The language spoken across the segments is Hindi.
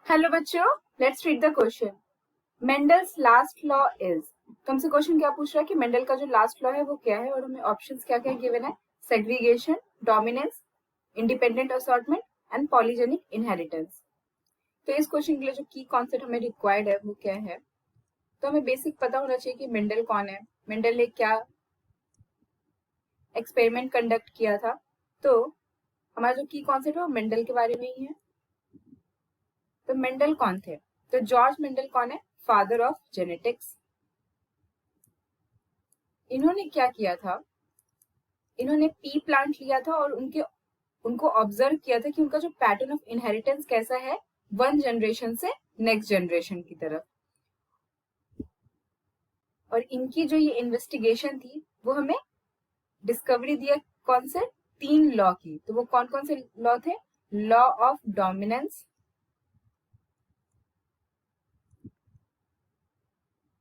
हेलो बच्चों, let's read the question. Mendel's last law is. तुमसे क्वेश्चन क्या पूछ रहा है कि मेंडल का जो लास्ट लॉ है वो क्या है, और हमें ऑप्शंस क्या क्या गिवन है। Segregation, dominance, independent assortment and polygenic inheritance. तो इस क्वेश्चन के लिए जो की कॉन्सेप्ट हमें रिक्वायर्ड है वो क्या है, तो हमें बेसिक पता होना चाहिए कि मेंडल कौन है, मेंडल ने क्या एक्सपेरिमेंट कंडक्ट किया था। तो हमारा जो की कॉन्सेप्ट है वो मेंडल के बारे में ही है। तो मेंडल कौन थे? तो जॉर्ज मेंडल कौन है? Father of genetics. इन्होंने क्या किया था, इन्होंने पी प्लांट लिया था और उनको ऑब्जर्व किया था कि उनका जो पैटर्न ऑफ इनहेरिटेंस कैसा है वन जनरेशन से नेक्स्ट जनरेशन की तरफ। और इनकी जो ये इन्वेस्टिगेशन थी वो हमें डिस्कवरी दिया कौन से 3 लॉ की। तो वो कौन कौन से लॉ थे? Law of dominance,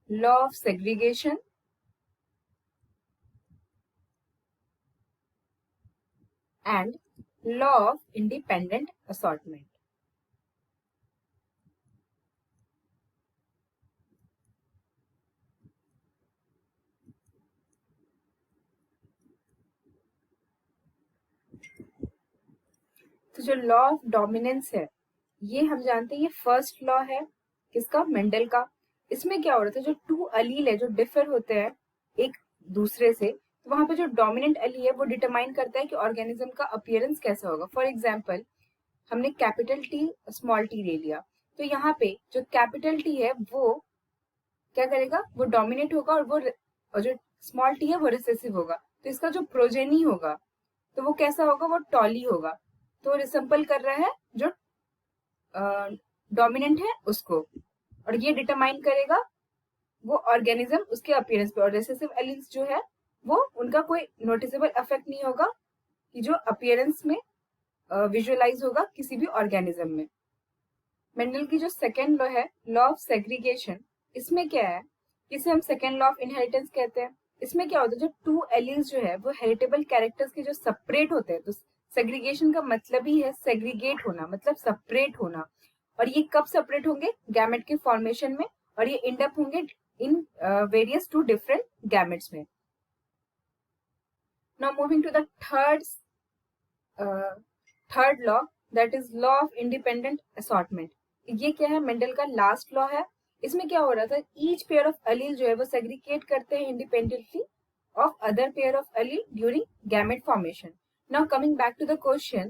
law of segregation and law of independent assortment. तो जो लॉ ऑफ डोमिनेंस है ये हम जानते हैं, ये फर्स्ट लॉ है किसका? मेंडल का। इसमें क्या हो रहा था, जो टू अलील है जो डिफर होते हैं एक दूसरे से, तो वहां पे जो डोमिनेंट अली है वो डिटरमाइन करता है कि ऑर्गेनिज्म का अपीयरेंस कैसा होगा। फॉर एग्जाम्पल, हमने कैपिटल टी स्मॉल टी ले लिया, तो यहाँ पे जो कैपिटल टी है वो क्या करेगा, वो डोमिनेट होगा, और जो स्मॉल टी है वो रिसेसिव होगा। तो इसका जो प्रोजेनी होगा तो वो कैसा होगा, वो टॉली होगा। तो रिसेंपल कर रहा है जो डोमिनेंट है उसको, और ये डिटरमाइन करेगा वो ऑर्गेनिज्म उसके अपीयरेंस पे। और रिसेसिव एलील्स जो है वो उनका कोई नोटिसेबल इफेक्ट नहीं होगा कि जो अपीयरेंस में विजुअलाइज होगा किसी भी ऑर्गेनिज्म में। मेंडल की जो सेकेंड लॉ है, लॉ ऑफ सेग्रीगेशन, इसमें क्या है, इसे हम सेकेंड लॉ ऑफ इनहेरिटेंस कहते हैं। इसमें क्या होता है, जो टू एलील्स जो है वो हेरिटेबल कैरेक्टर्स के जो सेपरेट होते हैं, तो सेग्रीगेशन का मतलब ही है सेग्रीगेट होना, मतलब सेपरेट होना। और ये कब सेपरेट होंगे? गैमेट के फॉर्मेशन में, और ये एंड अप होंगे in various two different gametes में। Now moving to the third law, that is law of independent assortment. ये क्या है? मेंडल का लास्ट लॉ है। इसमें क्या हो रहा था, ईच पेयर ऑफ अलील जो है वो सेग्रीगेट करते हैं independently of other pair of allele during gamete formation. Now coming back to the question,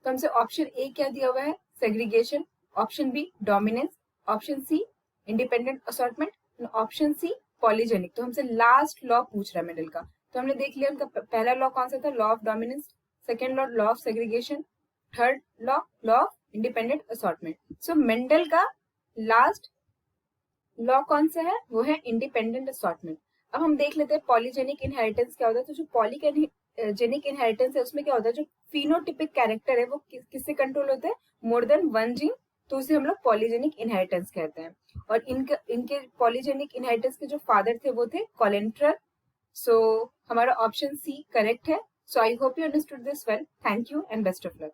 तो हमसे ऑप्शन ए क्या दिया हुआ है? Segregation, option B dominance, option C independent assortment, option C polygenic. तो हमसे लास्ट लॉ पूछ रहा है मेंडल का। तो हमने देख लिया उनका पहला लॉ कौन सा था, law of dominance, second law of segregation, third law of independent assortment. So Mendel का लास्ट लॉ कौन सा है? वो है इंडिपेंडेंट असॉर्टमेंट। अब हम देख लेते हैं पॉलीजेनिक इनहेरिटेंस क्या होता है। तो जो पॉलीजेनिक इनहेरिटेंस है उसमें क्या होता है, जो फिनोटिपिक कैरेक्टर है वो किससे कंट्रोल होते हैं? मोर देन वन जीन, तो उसे हम लोग पॉलीजेनिक इनहेरिटेंस कहते हैं। और इनके पॉलीजेनिक इनहेरिटेंस के जो फादर थे वो थे कोलेंट्रल। सो हमारा ऑप्शन सी करेक्ट है। So I hope you understood this well. Thank you and best of luck.